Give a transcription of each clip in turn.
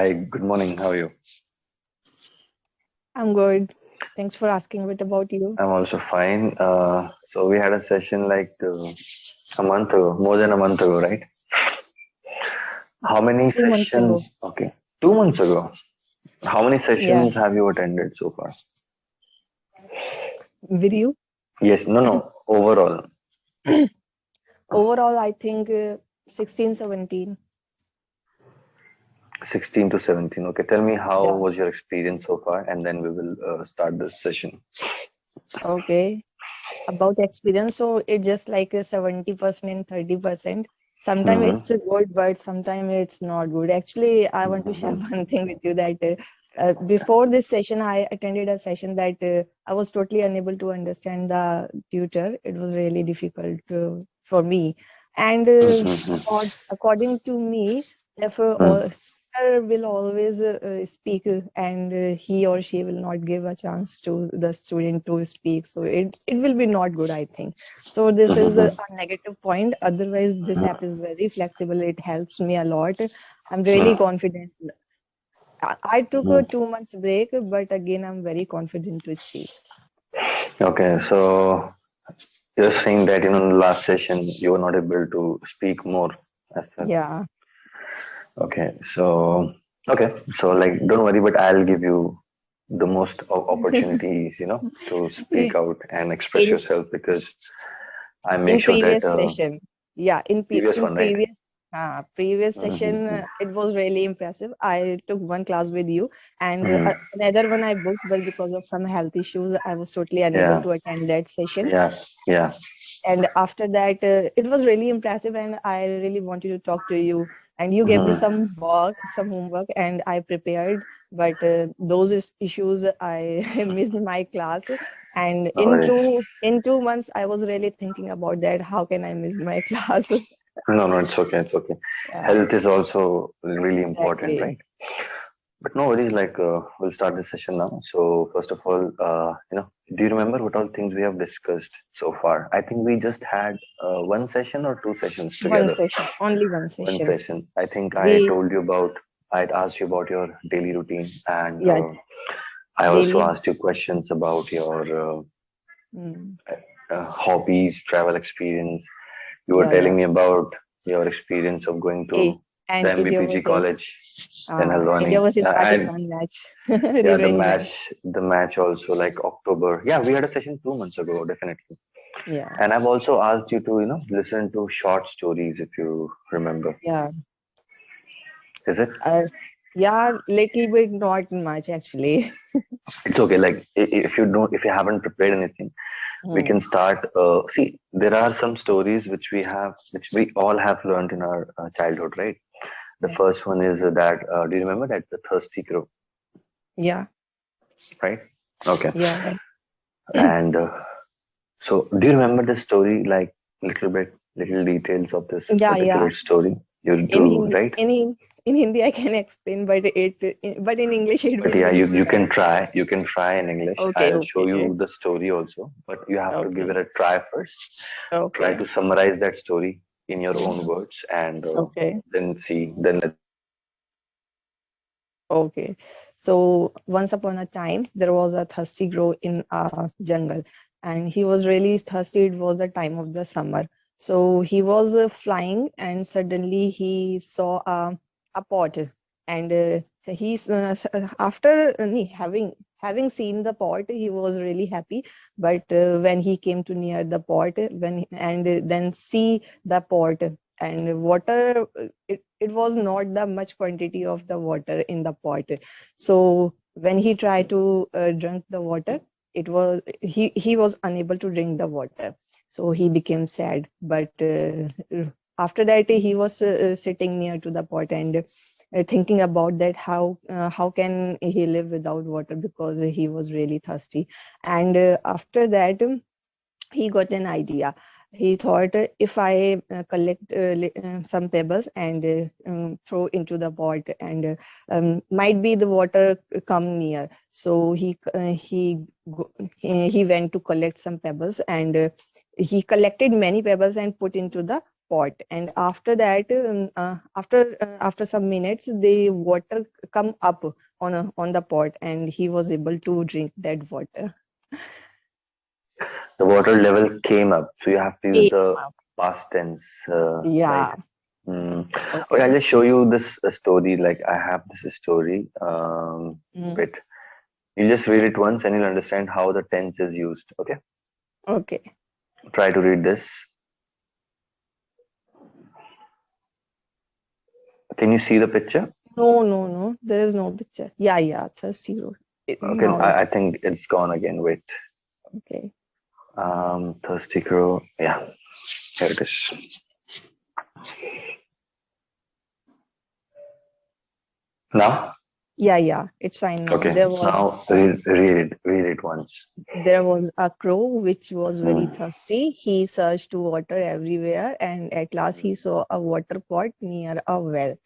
Hi, good morning. How are you? I'm good. Thanks for asking. What about you? I'm also fine. So we had a session like a month ago, more than a month ago, right? How many 2 months ago. sessions? Okay, 2 months ago. How many Yeah. sessions have you attended so far? With you? Yes, no, overall, Overall, I think 16, 17. 16 to 17. Okay, tell me how Yeah. was your experience so far, and then we will start this session. Okay. About experience, so it's just like a 70% and 30%. Sometimes Mm-hmm. it's a good, but sometimes it's not good. Actually, I want to share Mm-hmm. one thing with you that before this session, I attended a session that I was totally unable to understand the tutor. It was really difficult for me. And according to me, if all teacher will always speak and he or she will not give a chance to the student to speak, so it will be not good, I think. So this is Mm-hmm. a negative point. Otherwise this app is very flexible, it helps me a lot. I'm really confident. I took a Mm-hmm. 2 months break, but again I'm very confident to speak. Okay, so you're saying that in the last session you were not able to speak more as such. Yeah. Okay, so like don't worry, but I'll give you the most opportunities, to speak out and express in yourself because I make in sure that previous session, yeah, previous in one, right? previous session, Mm-hmm. it was really impressive. I took one class with you, and Hmm. another one I booked, but because of some health issues I was totally unable Yeah, to attend that session. yeah, yeah. And after that, it was really impressive, and I really wanted to talk to you. And you gave me Hmm. some work, some homework, and I prepared. But those issues, I missed my class. And No worries. in 2 months, I was really thinking about that. How can I miss my class? No, it's okay, it's okay. Yeah, Health is also really important, exactly. right? But no worries, like we'll start this session now. So first of all, do you remember what all things we have discussed so far? I think we just had one session or two sessions One together. session, only one One session. session. I think We, I'd asked you about your daily routine, and yeah, I also daily. asked you questions about your Mm, hobbies, travel experience. You were yeah, telling yeah. me about your experience of going Hey, to the and India MBPG versus college in India Halwani. versus I Pakistan match, Yeah, the revenge match. match, the match also like October. Yeah, we had a session 2 months ago, definitely. Yeah, And I've also asked you to, listen to short stories if you remember. yeah. Is it? Uh, yeah, little bit, not much actually. It's okay. Like if you haven't prepared anything, we Hmm. can start. See, there are some stories which we all have learned in our childhood, right? The Yeah, first one is that. Do you remember that the thirsty crow, yeah, right? Okay. yeah, And so, do you remember the story, like little bit, little details of this yeah, yeah. particular story? You In do, Hindi, right? in Hindi, I can explain, but but in English, it But will yeah, be you difficult. can try. You can try in English. Okay, I'll show okay, you the story also, but you have to give okay, it a try first. Try okay, to summarize that story in your own mhm, words, and okay, then see. Then let's. okay. So once upon a time, there was a thirsty crow in a jungle, and he was really thirsty. It was the time of the summer. So he was flying, and suddenly he saw a pot, and after having seen the pot, he was really happy. But when he came to near the pot, then see the pot and water, it was not the much quantity of the water in the pot. So when he tried to drink the water, he was unable to drink the water. So he became sad. But after that, he was sitting near to the pot and thinking about that how can he live without water, because he was really thirsty. And after that, he got an idea. He thought, if I collect some pebbles and throw into the pot, and might be the water come near. So he went to collect some pebbles, and he collected many pebbles and put into the pot, and after that, after some minutes, the water come up on the pot, and he was able to drink that water. The water level came up, so you have to use Came the up. past tense, right? Yeah. Mm. Okay, I'll Okay. just show you this story. Like I have this story. Mm. Wait, you just read it once and you'll understand how the tense is used. Okay, Okay. try to read this. Can you see the picture? No, no, no. There is no picture. Yeah, yeah. Thirsty road. Okay, Now I it's think it's gone again. Wait, okay. thirsty crow. Yeah, here it is. Now, Yeah, yeah. It's fine now. okay. Now read it once. There was a crow which was very Hmm. thirsty. He searched water everywhere, and at last he saw a water pot near a well.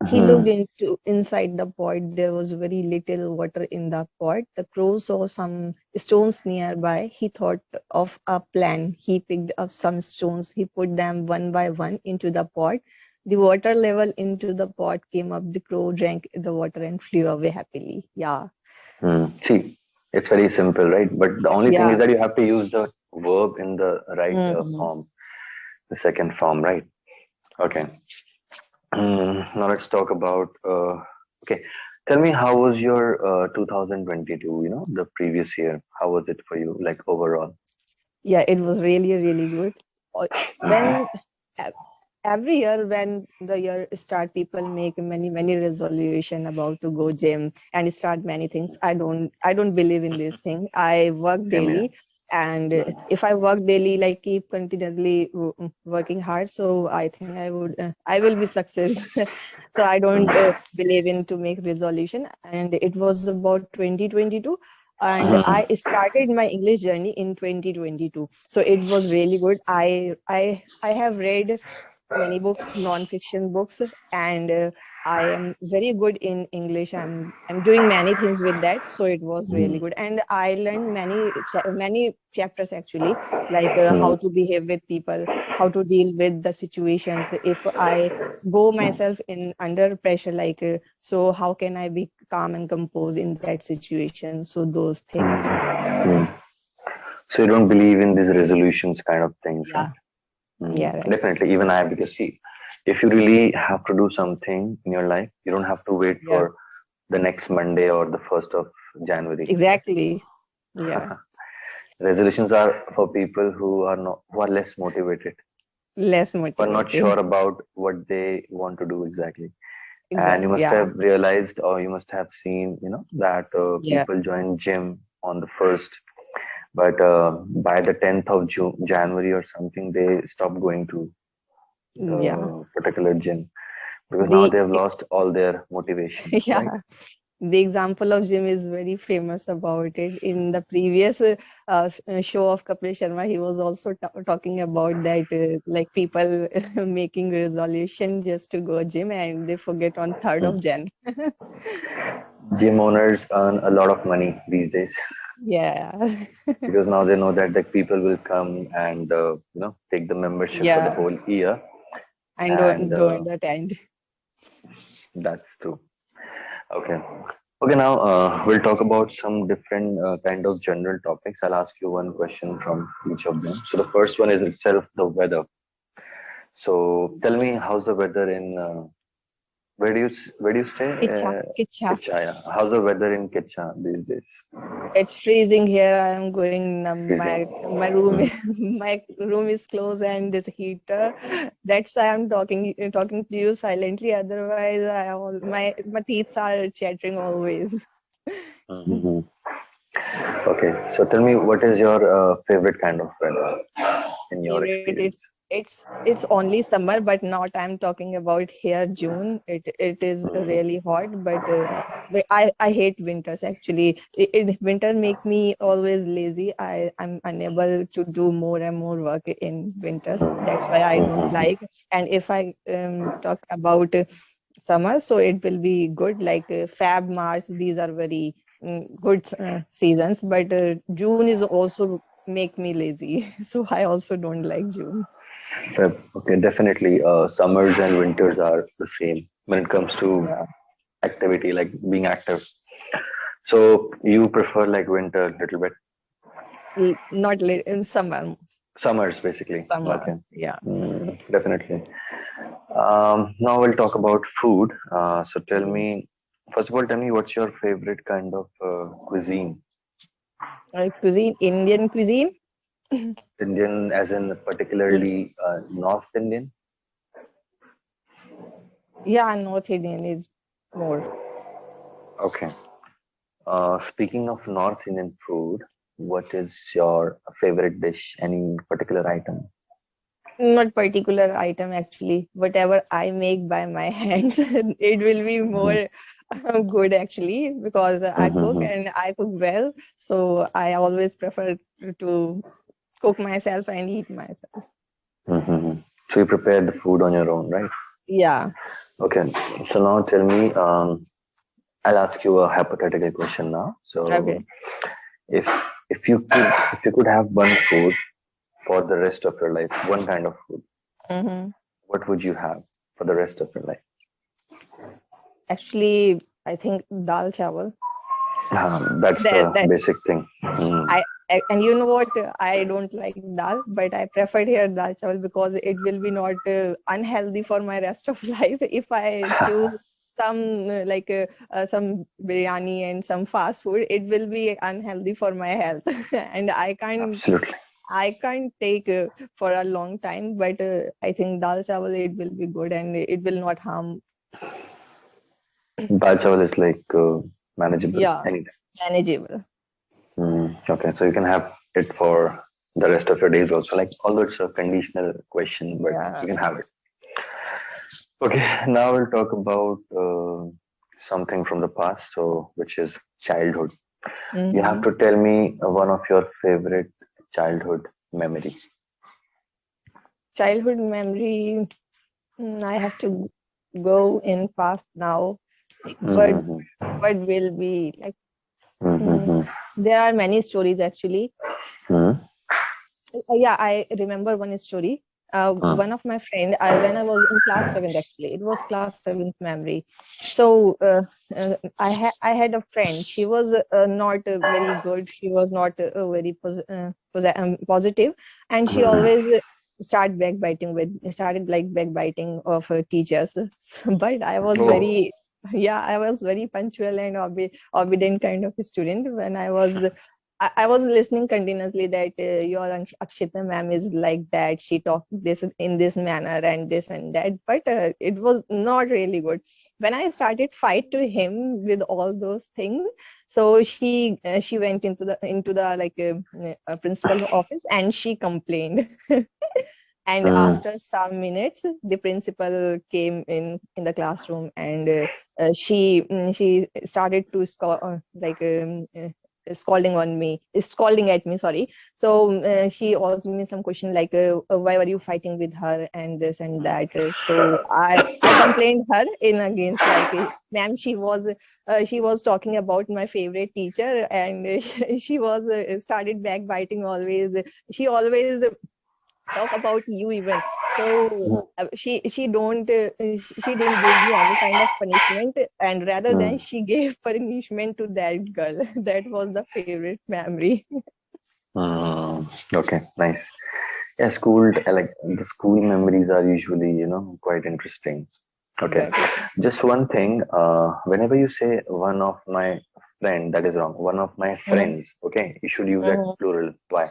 He looked Hmm. into inside the pot. There was very little water in the pot. The crow saw some stones nearby. He thought of a plan. He picked up some stones. He put them one by one into the pot. The water level into the pot came up. The crow drank the water and flew away happily. Yeah. Hmm. See, it's very simple, right? But the only thing is Yeah. that you have to use the verb in the right Mhm. form, the second form, right? Okay. Now let's talk about. Okay, tell me how was your 2022? You know, the previous year. How was it for you, like overall? Yeah, it was really, really good. Uh, When e- every year when the year start, people make many, many resolution about to go gym and start many things. I don't believe in this thing. I work Same here. daily, and if I work daily, like keep continuously working hard, so I think I will be success. So I don't believe in to make resolution. And it was about 2022, and I Mhm. started my English journey in 2022. So it was really good. I have read many books, non-fiction books, and I am very good in English. I'm doing many things with that, so it was really Mhm. good. And I learned many chapters actually, like Mhm. how to behave with people, how to deal with the situations. If I go myself in under pressure, like so, how can I be calm and composed in that situation? So those things. Mhm. So you don't believe in these resolutions kind of things, right? Yeah, yeah, right. Definitely, even I, because see, if you really have to do something in your life, you don't have to wait Yeah, for the next Monday or the 1st of January. exactly. Yeah, Resolutions are for people who are less motivated, less who are not motivated. sure about what they want to do exactly. And you Exactly. must Yeah, have realized, or you must have seen, that yeah, people join gym on the first, but by the 10th of January or something, they stop going to yeah. the particular gym because now The they have lost all their motivation, right? yeah, the example of Jim is very famous about it. In the previous show of Kapil Sharma, he was also talking about that, like people making resolution just to go gym and they forget on 3rd Hmm. of Jan. Gym owners earn a lot of money these days Yeah, because now they know that the people will come and take the membership for the yeah, whole year, and and don't attend. that's true. Okay. Okay, now we'll talk about some different kind of general topics. I'll ask you one question from each of them. So the first one is itself the weather. So tell me, how's the weather in where do you stay? Kicha, kicha. Kitchaya. How's the weather in Kitcha these days? It's freezing here. I'm going. Freezing. My room my room is closed and there's a heater. That's why I'm talking to you silently. Otherwise, my teeth are chattering always. Hmm. Okay, so tell me, what is your favorite kind of weather in your Favorite, experience? it's only summer, but not I'm talking about here June. It is Hmm. really hot, but I hate winters actually. Winter make me always lazy. I'm unable to do more and more work in winters. That's why I don't Hmm. like. And if I talk about summer, so it will be good, like Feb, March. These are very good seasons, but June is also make me lazy. So I also don't like June. Okay, definitely. Summers and winters are the same when it comes to Yeah. activity, like being active. So you prefer like winter a little bit, Not late in summer. summers basically. Summer. Okay, Yeah. definitely. Now we'll talk about food. So tell Mm. me, first of all, tell me what's your favorite kind of cuisine? Cuisine, Indian cuisine. Indian, as in L- particularly North Indian. Yeah, North Indian is more. Okay. Speaking of North Indian food, what is your favorite dish? Any particular item? Not particular item actually. Whatever I make by my hands, it will be Mm-hmm. more good actually because I cook Mm-hmm. and I cook well. So I always prefer to cook myself and eat myself. Mm-hmm. So you prepare the food on your own, right? Yeah. Okay. So now tell me, I'll ask you a hypothetical question now. So Okay. if if you could have one food for the rest of your life, one kind of food, Hmm. what would you have for the rest of your life? Actually, I think dal chawal. That's the That basic thing. Mm. and you know what? I don't like dal, but I prefer here dal chawal because it will be not unhealthy for my rest of life. If I choose some some biryani and some fast food, it will be unhealthy for my health, and Absolutely. I can't take for a long time. But I think dal chawal it will be good and it will not harm. Dal chawal is like manageable Yeah, anytime. manageable. Okay, so you can have it for the rest of your days also. Like, although it's a conditional question, but Yeah. you can have it. Okay, now we'll talk about something from the past, so which is childhood. You have Hmm. to tell me one of your favorite childhood memory. Childhood memory. I have to go in past now. Like, Mm-hmm. what will be like? mm, Mm-hmm. there are many stories actually. Mm-hmm. Yeah, I remember one story. One of my friend, when I was in class seventh, actually, it was class seventh memory. So I had a friend. She was not very good. She was not very positive, and she always started like backbiting of her teachers. But I was Oh. very, yeah, I was very punctual and obedient kind of a student when I was listening continuously that your Akshita ma'am is like that. She talked this in this manner and this and that, but it was not really good. When I started fight to him with all those things, so she went into the principal office and she complained. And Mm. after some minutes, the principal came in the classroom and she started to scolding at me, sorry. So she asked me some question like why were you fighting with her and this and that. So I complained her in against like ma'am, she was talking about my favorite teacher and she was started backbiting always. She always talk about you even. So she didn't give me any kind of punishment, and rather Mm. than she gave punishment to that girl. That was the favorite memory. Mm. Okay, nice. Yeah, like the school memories are usually, quite interesting. Okay, Exactly. just one thing. Whenever you say one of my friend, that is wrong. One of my Mm-hmm. friends. Okay, you should use that Mm-hmm. plural. Why?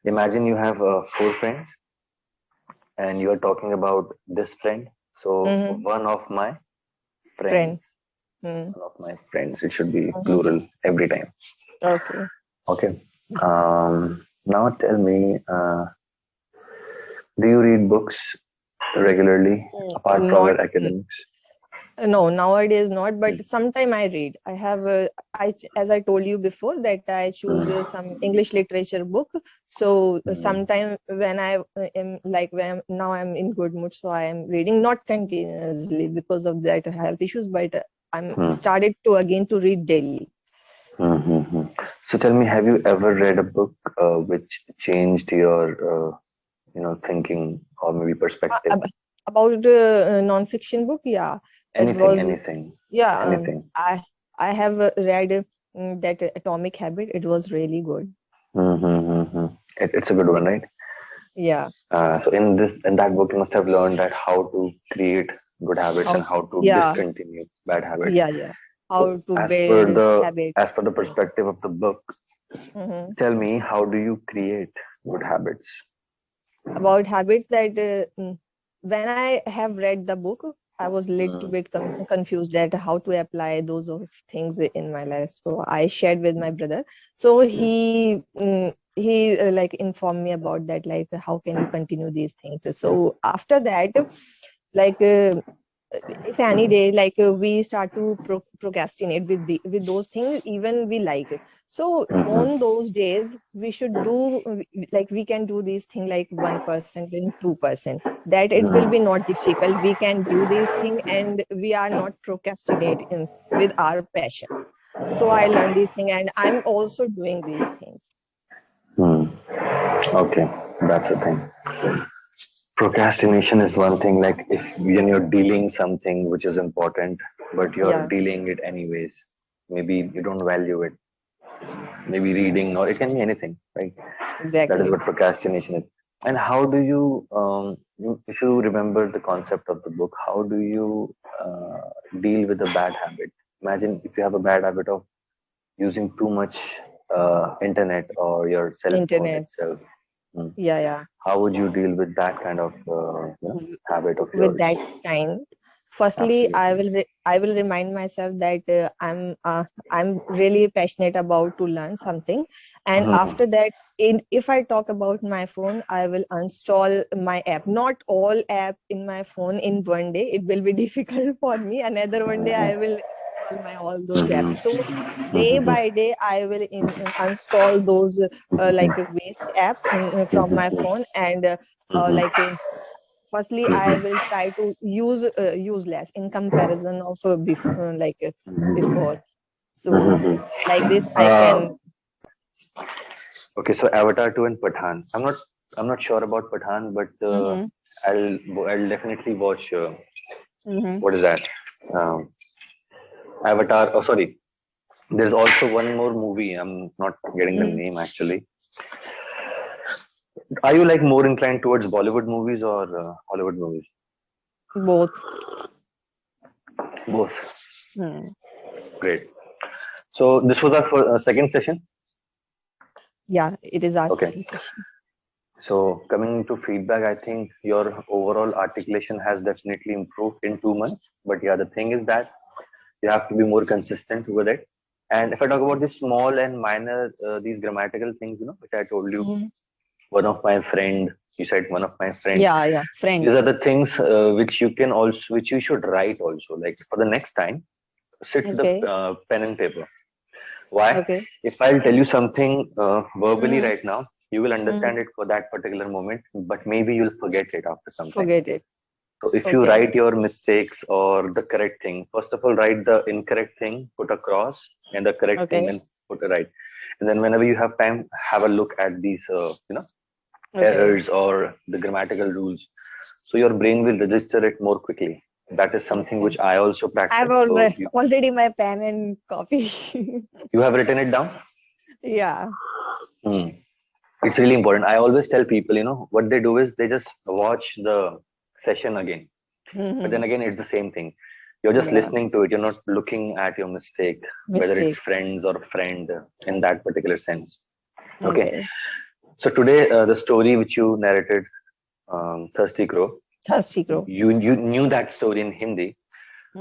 Imagine you have four friends, and you are talking about this friend. So Mm-hmm. one of my friends. Friends. Mm-hmm. One of my friends. It should be Mm-hmm. plural every time. Okay. Okay. Now tell me. Do you read books regularly apart from Not your academics? no, nowadays not, Mm, but sometime I read. I have, as I told you before, that I choose mm, some English literature book. So mm, sometime when I am like when now I'm in good mood, so I am reading not continuously because of that health issues, but I'm mm, started to again to read daily. mm. So tell me, have you ever read a book which changed your thinking or maybe Uh, perspective? ab- about non-fiction book, yeah, it Anything, was, anything, yeah. anything. I have read that Atomic Habit. It was really good. Mm-hmm. It's a good Yeah, one, right? yeah. So in that book, you must have learned that how to create good habits How? and how to Yeah, discontinue bad habits. yeah. How So to build habits. as per the perspective of the book, Hmm. tell me, how do you create good habits? About habits that when I have read the book, I was little Mm, bit confused at how to apply those of things in my life. So I shared with my brother. So he like informed me about that, like how can you continue these things. So after that, like if any day like we start to procrastinate with those things even we like, so mhm, on those days we should do like we can do these things like 1% and 2%, that it will mhm, be not difficult, we can do these things and we are not procrastinating with our passion. So I learned these things and I'm also doing these things. mm. Okay, that's the thing. Procrastination is one thing, like if when you're dealing something which is important, but you're Yeah, dealing it anyways, maybe you don't value it, maybe reading, or it can be anything, right? That is exactly. what procrastination is. And how do if you remember the concept of the book, how do you deal with a bad habit? Imagine if you have a bad habit of using too much internet or your cell phone Internet. itself. Hmm. Yeah. How would you deal with that kind of W- habit of with yours? that kind, firstly Absolutely. I will remind myself that I'm really passionate about to learn something, and Mhm. after that, if I talk about my phone, I will uninstall my app, not all app in my phone in one day, it will be difficult for me. Another one day I will install my all those Mhm. apps. So day Mhm. by day I will uninstall those like waste app from my Mhm. phone, and Mhm. like firstly I Mhm. will try to use less in comparison of before. So Mhm. like this I Uh, can. okay, so Avatar 2 and Pathan. I'm not sure about Pathan, but Mm-hmm, I'll definitely watch. mm-hmm, What is that? Um, Avatar. Oh, sorry. There's also one more movie. I'm not getting the mm-hmm. name actually. Are you like more inclined towards Bollywood movies or Hollywood movies? Both. Both. Hmm. Great. So this was our second session. Yeah, it is our Okay. second session. So coming to feedback, I think your overall articulation has definitely improved in 2 months. But yeah, the thing is that you have to be more consistent with it. And if I talk about the small and minor, these grammatical things, which I told you, Hmm. one of my friend, you said one of my friend, Yeah, these are friends. the things which you should write also. Like for the next time, sit with Okay, a pen and paper. Why? okay. If I'll tell you something verbally Mm-hmm, right now, you will mm-hmm. understand it for that particular moment, but maybe you'll forget it after some time. Forget it. So if you Okay, write your mistakes or the correct thing, first of all, write the incorrect thing, put a cross, and the correct thing, okay, then put a right. And then whenever you have time, have a look at these, okay. errors or the grammatical rules. So your brain will register it more quickly. That is something Okay, which I also I've practice. So already my pen and copy. you have written it down. Yeah. Hmm. It's really important. I always tell people, what they do is they just watch the session again. But Mm-hmm. then again, it's the same thing. You're just Yeah, listening to it. You're not looking at your mistake, whether it's mistakes. friends or friend in that particular sense. Okay. Okay. So today, the story which you narrated, Thirsty Crow, Thirsty Crow. you knew that story in Hindi.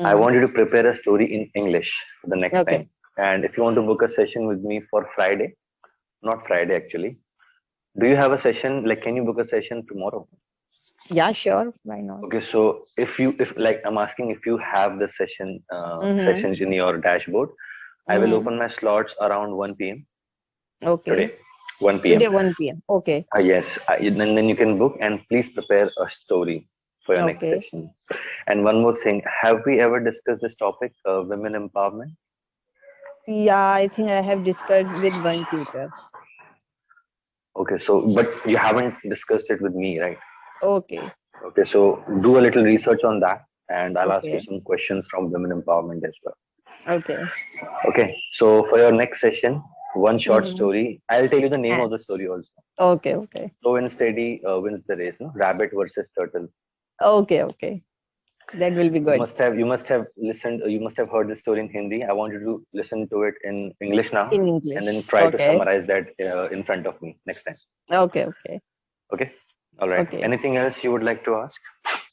I Mm. want you to prepare a story in English for the next Okay. time. And if you want to book a session with me for Friday, not Friday actually, do you have a session? Like, can you book a session tomorrow? Yeah, sure. Why not? Okay, so if like I'm asking if you have the Mm-hmm. sessions in your dashboard, I will Mm-hmm. open my slots around 1 p.m. Okay. today, 1 p.m. Today, 1 p.m. Okay. Yes, then you can book and please prepare a story for your next Okay. session. And one more thing, have we ever discussed this topic, women empowerment? Yeah, I think I have discussed with one tutor. Okay, so but you haven't discussed it with me, right? Okay. Okay, so do a little research on that, and I'll ask you Okay. some questions from women empowerment as well. Okay. Okay, so for your next session, one short Mm-hmm. story. I'll tell you the name of the story also. Okay. Okay. Slow and steady wins the race. No? Rabbit versus turtle. Okay. Okay. That will be good. You must have listened. You must have heard the story in Hindi. I want you to listen to it in English now, In and then English. try to Okay. summarize that in front of me next time. Okay. Okay. Okay. All right. Okay. Anything else you would like to ask?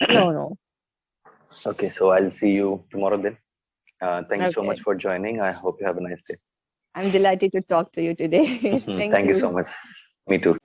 No, no. Okay. So I'll see you tomorrow then. Thank you so much Okay. for joining. I hope you have a nice day. I'm delighted to talk to you today. Thank Thank you so you. much. Me too.